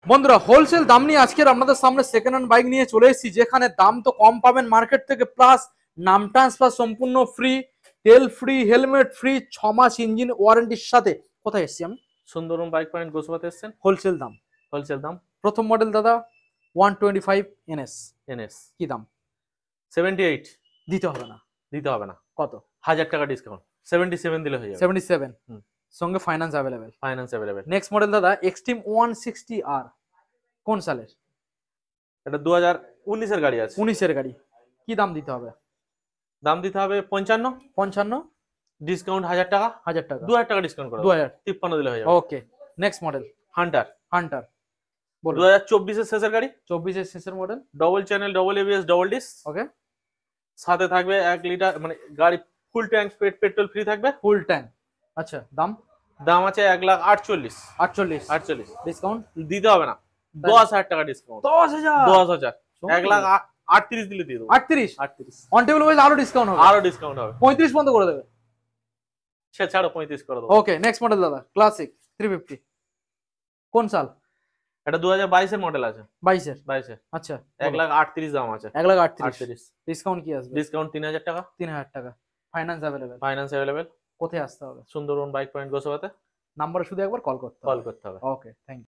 বন্ধুরা হোলসেল দাম নিয়ে আজকের আপনাদের সামনে সেকেন্ড হ্যান্ড বাইক নিয়ে চলে এসেছি, যেখানে দাম তো কম পাবেন মার্কেট থেকে, প্লাস নাম ট্রান্সফার সম্পূর্ণ ফ্রি, তেল ফ্রি, হেলমেট ফ্রি, 6 মাস ইঞ্জিন ওয়ারেন্টির সাথে। কোথায় এসেছি আমি? সুন্দরবন বাইক পয়েন্ট গোসবাতে এসছেন। হোলসেল দাম। হোলসেল দাম। প্রথম মডেল দাদা 125 NS। এনএস কি দাম? 78। দিতে হবে না। দিতে হবে না, কত? 1000 টাকা ডিসকাউন্ট, 77 দিলে হয়ে যাবে। 77। হুম। সঙ্গে finance available. Finance available. Next model দাদা এক্সট্রিম 160R। কোন সালের? এটা 2019 এর গাড়ি আছে। 19 এর গাড়ি। কি দাম দিতে হবে? দাম দিতে হবে 55। 55। ডিসকাউন্ট 1000 টাকা। 1000 টাকা। 2000 টাকা ডিসকাউন্ট করে 2000। 53 দিলে হয়ে যাবে। Okay. Next model hunter. Hunter. বলুন। 2024 এর শেষের গাড়ি। 24 এর শেষের মডেল। Double channel, double ABS, double disc. Okay. সাথে থাকবে 1 লিটার মানে গাড়ি ফুল ট্যাঙ্ক পেট্রোল ফ্রি থাকবে। Full tank. আচ্ছা, দাম? দাম আছে 1,48,000। 48। 48 ডিসকাউন্ট দিতে হবে না, 10,000 টাকা ডিসকাউন্ট। 10000। 10,000। 1,38,000 দিলে দিয়ে দেবো। 38। 38 অন টেবিল ওয়াইজ আরো ডিসকাউন্ট হবে। আরো ডিসকাউন্ট হবে। 35 বন্ধ করে দেবে। সে ছাড়ো 35 করে দেবো। ওকে। নেক্সট মডেল দাদা ক্লাসিক 350। কোন সাল? এটা 2022 এর মডেল আছে। 22 এর। 22 এর। আচ্ছা। 1,38,000 দাম আছে। 1,38,000। 38 ডিসকাউন্ট কি আসবে? ডিসকাউন্ট 3,000 টাকা। 3000 টাকা। Finance available. Finance available. কোথায় আসতে হবে? সুন্দরবন বাইক পয়েন্ট গোসাবাতে। নাম্বারে শুধু একবার কল করতে হবে। কল করতে হবে। Okay, thank you.